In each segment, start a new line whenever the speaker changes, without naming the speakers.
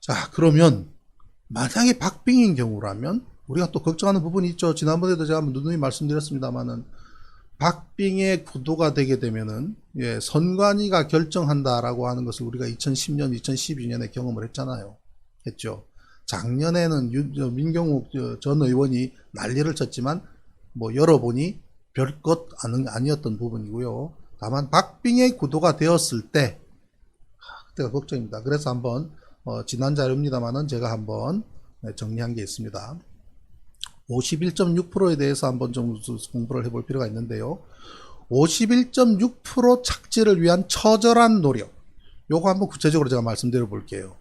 자, 그러면 만약에 박빙인 경우라면 우리가 또 걱정하는 부분이 있죠. 지난번에도 제가 누누이 말씀드렸습니다만은 박빙의 구도가 되게 되면은 선관위가 결정한다라고 하는 것을 우리가 2010년, 2012년에 경험을 했잖아요. 했죠. 작년에는 민경욱 전 의원이 난리를 쳤지만 뭐 열어보니 별것 아니었던 부분이고요. 다만 박빙의 구도가 되었을 때 그때가 걱정입니다. 그래서 한번 지난 자료입니다만은 제가 한번 정리한 게 있습니다. 51.6%에 대해서 한번 좀 공부를 해볼 필요가 있는데요. 51.6% 착지를 위한 처절한 노력. 요거 한번 구체적으로 제가 말씀드려 볼게요.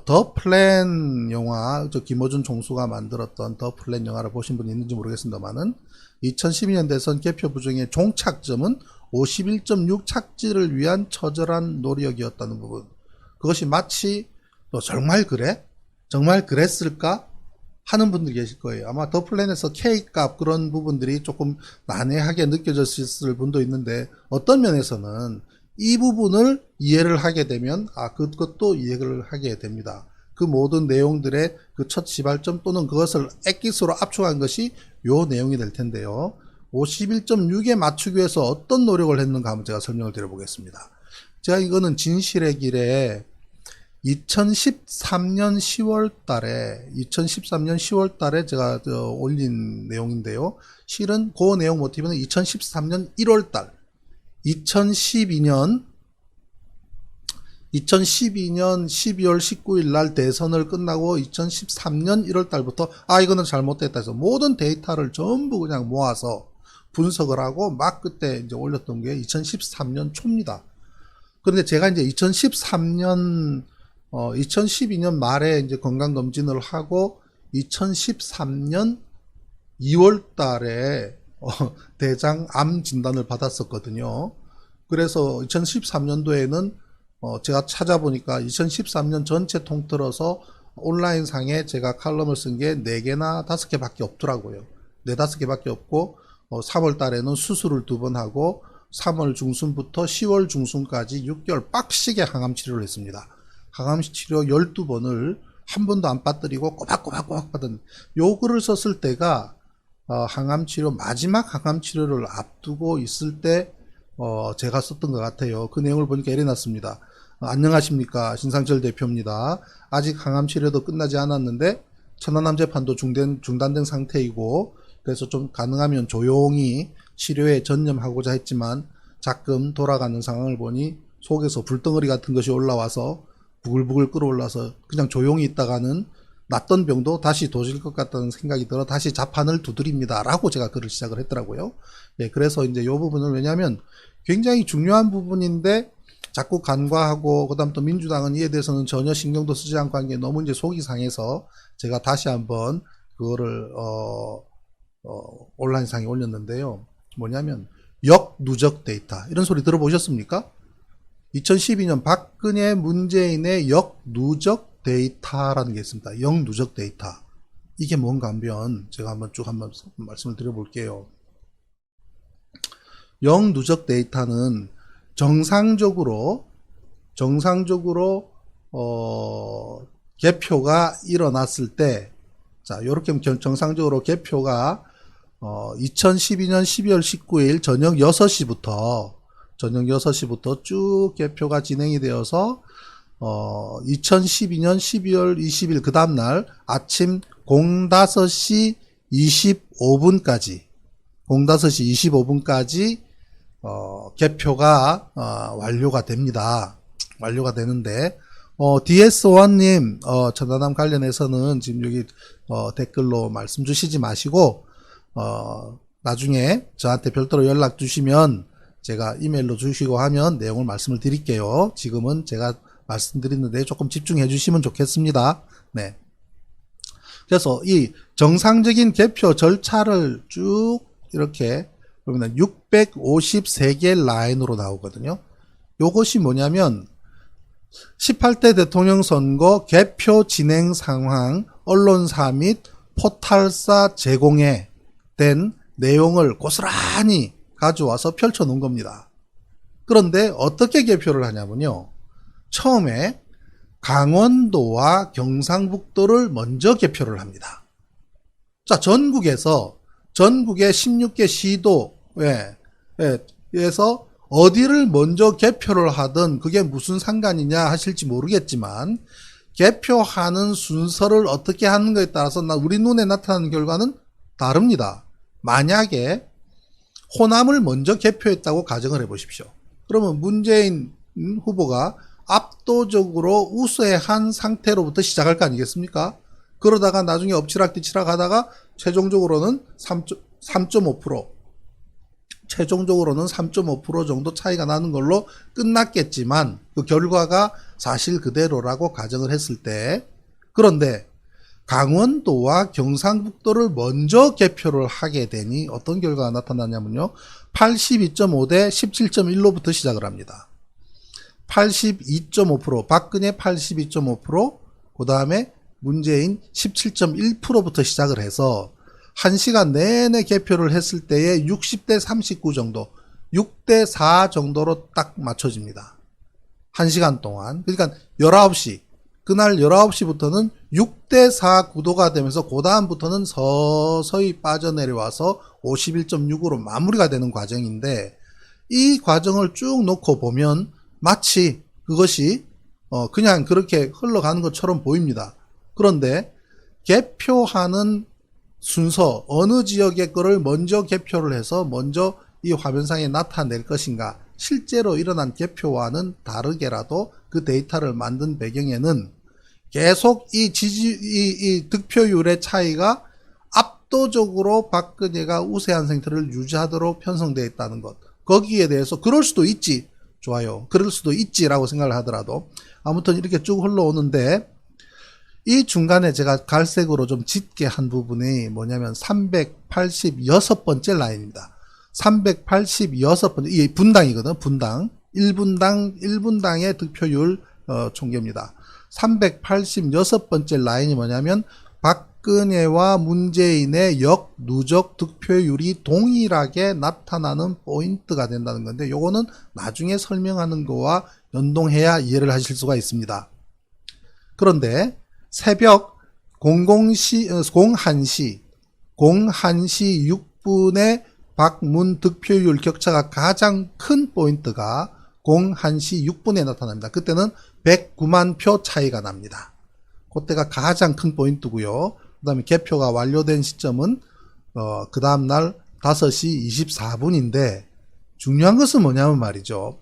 더 플랜 영화, 김어준 총수가 만들었던 더 플랜 영화를 보신 분이 있는지 모르겠습니다만은 2012년 대선 개표 부정의 종착점은 51.6 착지를 위한 처절한 노력이었다는 부분. 그것이 마치 정말 그래? 정말 그랬을까? 하는 분들이 계실 거예요. 아마 더 플랜에서 K값 그런 부분들이 조금 난해하게 느껴졌을 분도 있는데 어떤 면에서는 이 부분을 이해를 하게 되면 그것도 이해를 하게 됩니다. 그 모든 내용들의 그 첫 시발점 또는 그것을 액기스로 압축한 것이 요 내용이 될 텐데요. 51.6에 맞추기 위해서 어떤 노력을 했는가 한번 제가 설명을 드려보겠습니다. 제가 이거는 진실의 길에 2013년 10월 달에 제가 올린 내용인데요. 실은 그 내용 모티브는 2013년 1월 달, 2012년 12월 19일 날 대선을 끝나고 2013년 1월 달부터 이거는 잘못됐다 해서 모든 데이터를 전부 그냥 모아서 분석을 하고 막 그때 이제 올렸던 게 2013년 초입니다. 그런데 제가 이제 2012년 말에 이제 건강검진을 하고 2013년 2월 달에 대장암 진단을 받았었거든요. 그래서 2013년도에는 제가 찾아보니까 2013년 전체 통틀어서 온라인 상에 제가 칼럼을 쓴 게 4개나 5개밖에 없더라고요. 4, 5개밖에 없고 3월 달에는 수술을 2번 하고 3월 중순부터 10월 중순까지 6개월 빡시게 항암 치료를 했습니다. 항암 치료 12번을 한 번도 안 빠뜨리고 꼬박꼬박 받은 요 글을 썼을 때가 항암 치료 마지막 항암 치료를 앞두고 있을 때 제가 썼던 것 같아요. 그 내용을 보니까 이래 놨습니다. 안녕하십니까, 신상철 대표입니다. 아직 항암 치료도 끝나지 않았는데 천안함 재판도 중단된 상태이고 그래서 좀 가능하면 조용히 치료에 전념하고자 했지만 자끔 돌아가는 상황을 보니 속에서 불덩어리 같은 것이 올라와서 부글부글 끓어올라서 그냥 조용히 있다가는 낫던 병도 다시 도질 것 같다는 생각이 들어 다시 자판을 두드립니다 라고 제가 글을 시작을 했더라고요. 그래서 이제 이 부분을 왜냐하면 굉장히 중요한 부분인데 자꾸 간과하고 그다음 또 민주당은 이에 대해서는 전혀 신경도 쓰지 않고 한 게 너무 이제 속이 상해서 제가 다시 한번 그거를 온라인상에 올렸는데요. 뭐냐면 역누적 데이터 이런 소리 들어보셨습니까? 2012년 박근혜 문재인의 역누적 데이터라는 게 있습니다. 역누적 데이터. 이게 뭔가 하면 제가 한번 말씀을 드려볼게요. 역누적 데이터는 정상적으로 개표가 일어났을 때, 자, 요렇게 정상적으로 개표가 2012년 12월 19일 저녁 6시부터 쭉 개표가 진행이 되어서 2012년 12월 20일 그 다음날 아침 05시 25분까지 개표가 완료가 됩니다. 완료가 되는데 DS1님 천안함 관련해서는 지금 여기 댓글로 말씀 주시지 마시고 나중에 저한테 별도로 연락 주시면 제가 이메일로 주시고 하면 내용을 말씀을 드릴게요. 지금은 제가 말씀드리는데 조금 집중해 주시면 좋겠습니다. 네. 그래서 이 정상적인 개표 절차를 쭉 이렇게 그러면 653개 라인으로 나오거든요. 요것이 뭐냐면 18대 대통령 선거 개표 진행 상황 언론사 및 포탈사 제공에 된 내용을 고스란히 가져와서 펼쳐 놓은 겁니다. 그런데 어떻게 개표를 하냐면요. 처음에 강원도와 경상북도를 먼저 개표를 합니다. 자, 전국의 16개 시도에서 어디를 먼저 개표를 하든 그게 무슨 상관이냐 하실지 모르겠지만, 개표하는 순서를 어떻게 하는 것에 따라서 우리 눈에 나타나는 결과는 다릅니다. 만약에 호남을 먼저 개표했다고 가정을 해보십시오. 그러면 문재인 후보가 압도적으로 우세한 상태로부터 시작할 거 아니겠습니까? 그러다가 나중에 엎치락뒤치락 하다가 최종적으로는 3.5% 정도 차이가 나는 걸로 끝났겠지만, 그 결과가 사실 그대로라고 가정을 했을 때, 그런데 강원도와 경상북도를 먼저 개표를 하게 되니 어떤 결과가 나타나냐면요, 82.5 대 17.1로부터 시작을 합니다. 82.5%, 박근혜 82.5%, 그 다음에 문재인 17.1%부터 시작을 해서 1시간 내내 개표를 했을 때에 60대 39 정도, 6대 4 정도로 딱 맞춰집니다. 1시간 동안. 그러니까 19시, 그날 19시부터는 6대 4 구도가 되면서 그 다음부터는 서서히 빠져내려와서 51.6으로 마무리가 되는 과정인데, 이 과정을 쭉 놓고 보면 마치 그것이 그냥 그렇게 흘러가는 것처럼 보입니다. 그런데 개표하는 순서, 어느 지역의 거를 먼저 개표를 해서 먼저 이 화면상에 나타낼 것인가, 실제로 일어난 개표와는 다르게라도 그 데이터를 만든 배경에는 계속 이 득표율의 차이가 압도적으로 박근혜가 우세한 상태를 유지하도록 편성되어 있다는 것, 거기에 대해서 그럴 수도 있지, 좋아요, 그럴 수도 있지라고 생각을 하더라도 아무튼 이렇게 쭉 흘러오는데, 이 중간에 제가 갈색으로 좀 짙게 한 부분이 뭐냐면 386번째 라인입니다. 386번째, 이게 분당이거든. 분당 1분당의 득표율 총계입니다. 386번째 라인이 뭐냐면 박근혜와 문재인의 역누적 득표율이 동일하게 나타나는 포인트가 된다는 건데, 요거는 나중에 설명하는 거와 연동해야 이해를 하실 수가 있습니다. 그런데 새벽 01시 6분의 박문 득표율 격차가 가장 큰 포인트가 01시 6분에 나타납니다. 그때는 109만 표 차이가 납니다. 그때가 가장 큰 포인트고요. 그 다음에 개표가 완료된 시점은 그 다음날 5시 24분인데 중요한 것은 뭐냐면 말이죠.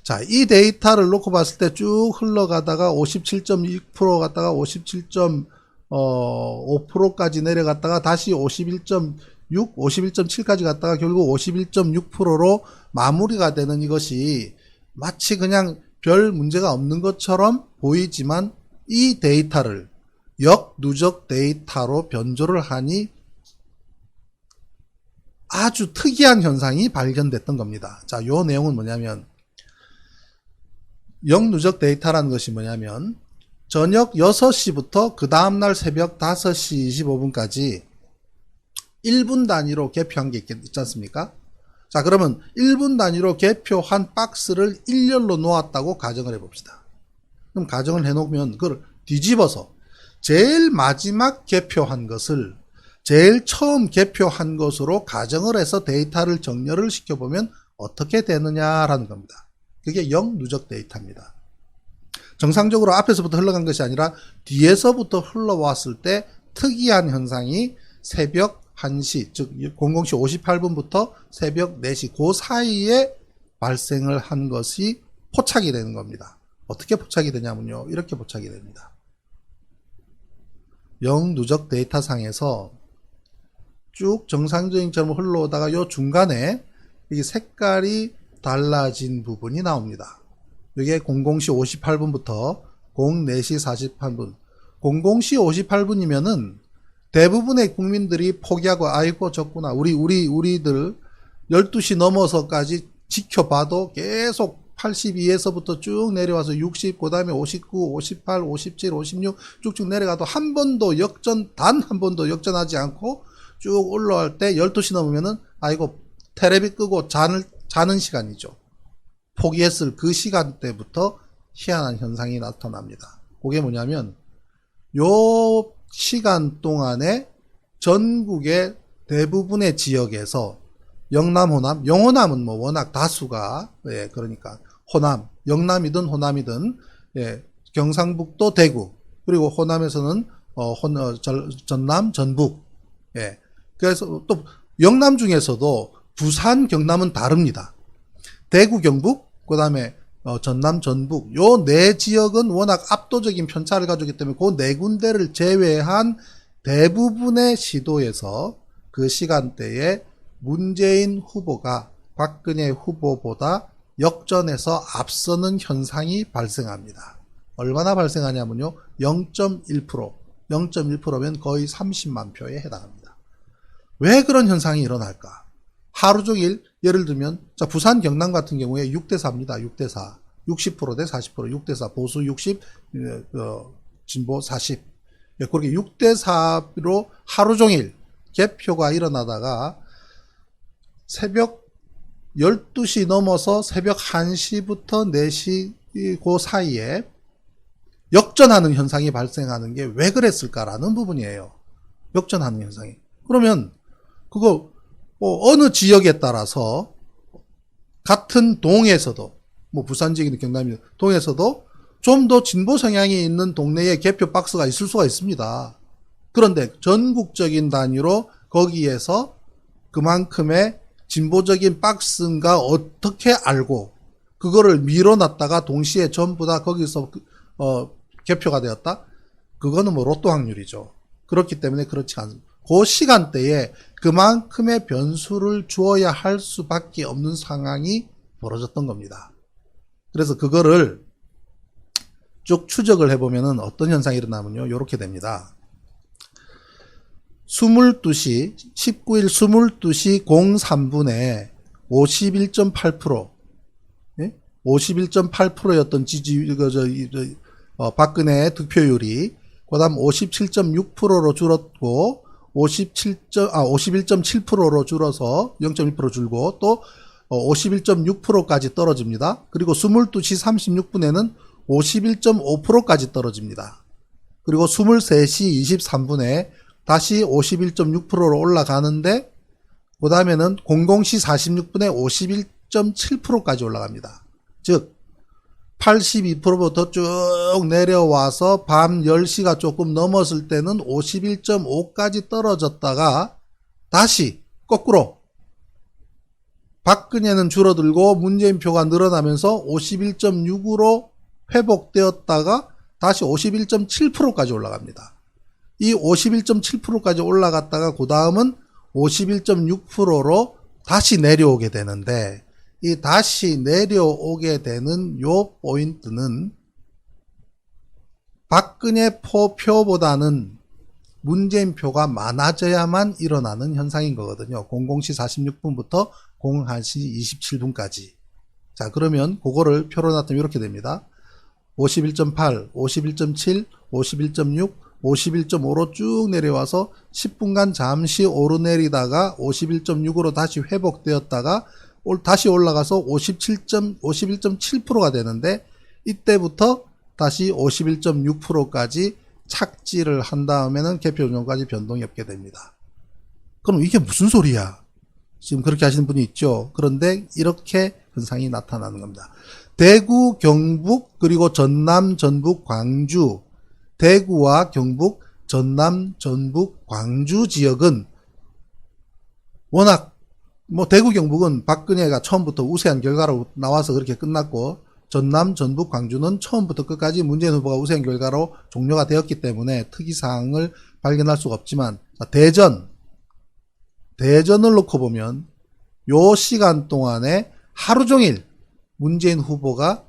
자, 이 데이터를 놓고 봤을 때 쭉 흘러가다가 57.2% 갔다가 57.5%까지 내려갔다가 다시 51.6, 51.7까지 갔다가 결국 51.6%로 마무리가 되는 이것이 마치 그냥 별 문제가 없는 것처럼 보이지만, 이 데이터를 역누적 데이터로 변조를 하니 아주 특이한 현상이 발견됐던 겁니다. 자, 요 내용은 뭐냐면, 역누적 데이터라는 것이 뭐냐면 저녁 6시부터 그 다음날 새벽 5시 25분까지 1분 단위로 개표한 게 있지 않습니까? 자, 그러면 1분 단위로 개표한 박스를 일렬로 놓았다고 가정을 해봅시다. 그럼 가정을 해놓으면 그걸 뒤집어서 제일 마지막 개표한 것을 제일 처음 개표한 것으로 가정을 해서 데이터를 정렬을 시켜보면 어떻게 되느냐라는 겁니다. 그게 역누적 데이터입니다. 정상적으로 앞에서부터 흘러간 것이 아니라 뒤에서부터 흘러왔을 때 특이한 현상이 새벽 1시, 즉 00시 58분부터 새벽 4시 그 사이에 발생을 한 것이 포착이 되는 겁니다. 어떻게 포착이 되냐면요, 이렇게 포착이 됩니다. 역누적 데이터상에서 쭉 정상적인처럼 흘러오다가 요 중간에 이 색깔이 달라진 부분이 나옵니다. 이게 00시 58분부터 04시 48분. 00시 58분이면은 대부분의 국민들이 포기하고, 아이고 적구나, 우리들 12시 넘어서까지 지켜봐도 계속 82에서부터 쭉 내려와서 60, 그 다음에 59, 58, 57, 56 쭉쭉 내려가도 한 번도 단 한 번도 역전하지 않고 쭉 올라갈 때 12시 넘으면은 아이고 테레비 끄고 자는 시간이죠. 포기했을 그 시간대부터 희한한 현상이 나타납니다. 그게 뭐냐면 요 시간 동안에 전국의 대부분의 지역에서 영남, 호남, 영호남은 뭐 워낙 다수가, 예, 그러니까 호남, 영남이든 호남이든, 예, 경상북도, 대구, 그리고 호남에서는 전남, 전북, 예. 그래서 또 영남 중에서도 부산, 경남은 다릅니다. 대구, 경북, 그 다음에 전남, 전북, 요 네 지역은 워낙 압도적인 편차를 가지기 때문에 그 네 군데를 제외한 대부분의 시도에서 그 시간대에 문재인 후보가 박근혜 후보보다 역전해서 앞서는 현상이 발생합니다. 얼마나 발생하냐면요. 0.1%, 0.1%면 거의 30만 표에 해당합니다. 왜 그런 현상이 일어날까? 하루 종일 예를 들면 자 부산 경남 같은 경우에 6대4입니다. 6대4. 60% 대 40%, 6대4. 보수 60, 진보 40. 예, 그렇게 6대4로 하루 종일 개표가 일어나다가 새벽 12시 넘어서 새벽 1시부터 4시 그 사이에 역전하는 현상이 발생하는 게 왜 그랬을까라는 부분이에요. 역전하는 현상이. 그러면 그거 어느 지역에 따라서 같은 동에서도 뭐 부산 지역이든 경남이든 동에서도 좀 더 진보 성향이 있는 동네에 개표 박스가 있을 수가 있습니다. 그런데 전국적인 단위로 거기에서 그만큼의 진보적인 박스인가 어떻게 알고 그거를 밀어놨다가 동시에 전부 다 거기서 개표가 되었다? 그거는 뭐 로또 확률이죠. 그렇기 때문에 그렇지 않습니다. 그 시간대에 그만큼의 변수를 주어야 할 수밖에 없는 상황이 벌어졌던 겁니다. 그래서 그거를 쭉 추적을 해보면 어떤 현상이 일어나면요. 이렇게 됩니다. 22시, 19일 22시 03분에 51.8%, 예? 51.8%였던 박근혜의 득표율이, 그 다음 57.6%로 줄었고, 51.7%로 줄어서 0.1% 줄고, 또 51.6%까지 떨어집니다. 그리고 22시 36분에는 51.5%까지 떨어집니다. 그리고 23시 23분에 다시 51.6%로 올라가는데 그 다음에는 00시 46분에 51.7%까지 올라갑니다. 즉 82%부터 쭉 내려와서 밤 10시가 조금 넘었을 때는 51.5까지 떨어졌다가 다시 거꾸로 박근혜는 줄어들고 문재인 표가 늘어나면서 51.6으로 회복되었다가 다시 51.7%까지 올라갑니다. 이 51.7%까지 올라갔다가 그 다음은 51.6%로 다시 내려오게 되는데 이 다시 내려오게 되는 요 포인트는 박근혜 표보다는 문재인 표가 많아져야만 일어나는 현상인 거거든요. 00시 46분부터 01시 27분까지. 자, 그러면 그거를 표로 나타내면 이렇게 됩니다. 51.8, 51.7, 51.6, 51.5로 쭉 내려와서 10분간 잠시 오르내리다가 51.6으로 다시 회복되었다가 다시 올라가서 51.7%가 되는데 이때부터 다시 51.6%까지 착지를 한 다음에는 개표 운영까지 변동이 없게 됩니다. 그럼 이게 무슨 소리야? 지금 그렇게 하시는 분이 있죠. 그런데 이렇게 현상이 나타나는 겁니다. 대구, 경북, 그리고 전남, 전북, 광주, 대구와 경북, 전남, 전북, 광주 지역은 워낙 대구, 경북은 박근혜가 처음부터 우세한 결과로 나와서 그렇게 끝났고 전남, 전북, 광주는 처음부터 끝까지 문재인 후보가 우세한 결과로 종료가 되었기 때문에 특이사항을 발견할 수가 없지만 대전을 놓고 보면 요 시간 동안에 하루 종일 문재인 후보가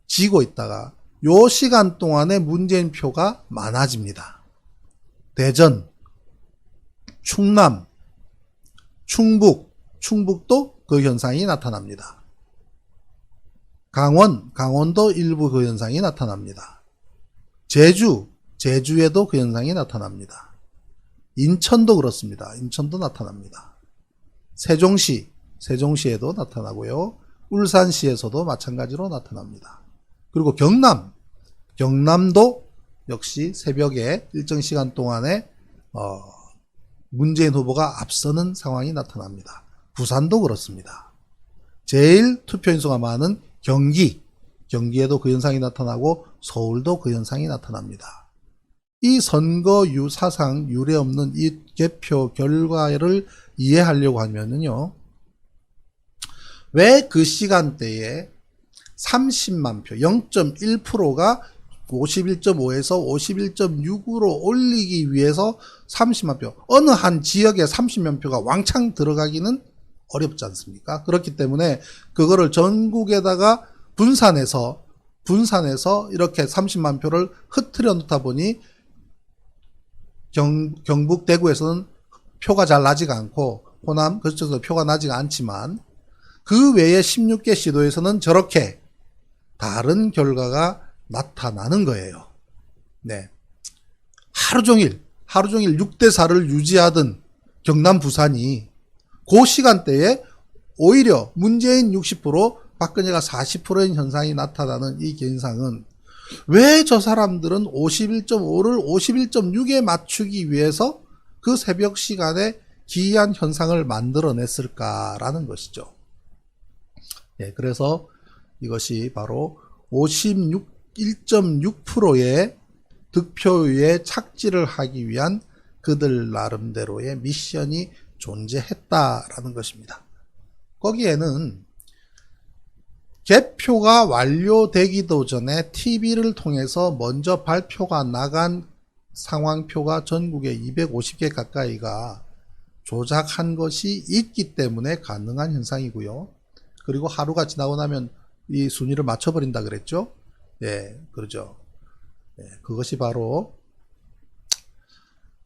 지고 있다가 요 시간 동안에 문재인 표가 많아집니다. 대전, 충남, 충북도 그 현상이 나타납니다. 강원도 일부 그 현상이 나타납니다. 제주에도 그 현상이 나타납니다. 인천도 그렇습니다. 인천도 나타납니다. 세종시에도 나타나고요. 울산시에서도 마찬가지로 나타납니다. 그리고 경남도 역시 새벽에 일정 시간 동안에 문재인 후보가 앞서는 상황이 나타납니다. 부산도 그렇습니다. 제일 투표 인수가 많은 경기에도 그 현상이 나타나고 서울도 그 현상이 나타납니다. 이 선거 사상 유례 없는 이 개표 결과를 이해하려고 하면은요, 왜 그 시간대에 30만 표, 0.1%가 51.5에서 51.6으로 올리기 위해서 30만 표, 어느 한 지역에 30만 표가 왕창 들어가기는 어렵지 않습니까? 그렇기 때문에 그거를 전국에다가 분산해서 이렇게 30만 표를 흩트려 놓다 보니 경북 대구에서는 표가 잘 나지가 않고 호남 그쪽에서 표가 나지가 않지만 그 외에 16개 시도에서는 저렇게 다른 결과가 나타나는 거예요. 네. 하루 종일 6대4를 유지하던 경남 부산이 그 시간대에 오히려 문재인 60%, 박근혜가 40%인 현상이 나타나는 이 현상은 왜 저 사람들은 51.5를 51.6에 맞추기 위해서 그 새벽 시간에 기이한 현상을 만들어냈을까라는 것이죠. 예, 그래서 이것이 바로 51.6%의 득표율에 착지를 하기 위한 그들 나름대로의 미션이 존재했다라는 것입니다. 거기에는 개표가 완료되기도 전에 TV를 통해서 먼저 발표가 나간 상황표가 전국에 250개 가까이가 조작한 것이 있기 때문에 가능한 현상이고요. 그리고 하루가 지나고 나면 이 순위를 맞춰버린다 그랬죠? 예, 그러죠. 예, 그것이 바로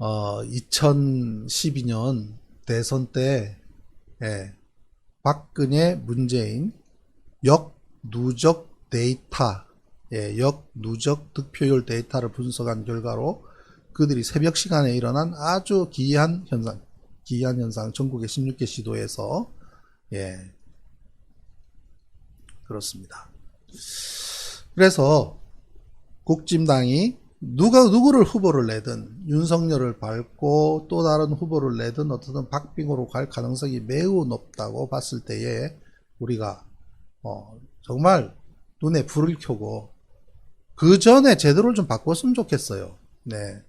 2012년 대선 때 박근혜, 문재인 역누적 데이터, 역누적 득표율 데이터를 분석한 결과로 그들이 새벽 시간에 일어난 아주 기이한 현상, 전국의 16개 시도에서 그렇습니다. 그래서 국진당이 누구를 후보를 내든 윤석열을 밟고 또 다른 후보를 내든 어떻든 박빙으로 갈 가능성이 매우 높다고 봤을 때에 우리가 정말 눈에 불을 켜고 그 전에 제도를 좀 바꿨으면 좋겠어요. 네.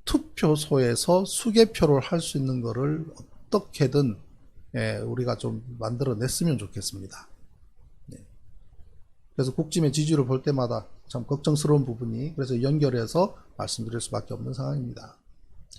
투표소에서 수개표를 할 수 있는 거를 어떻게든 우리가 좀 만들어냈으면 좋겠습니다. 네. 그래서 국짐의 지지율을 볼 때마다 참 걱정스러운 부분이 그래서 연결해서 말씀드릴 수밖에 없는 상황입니다.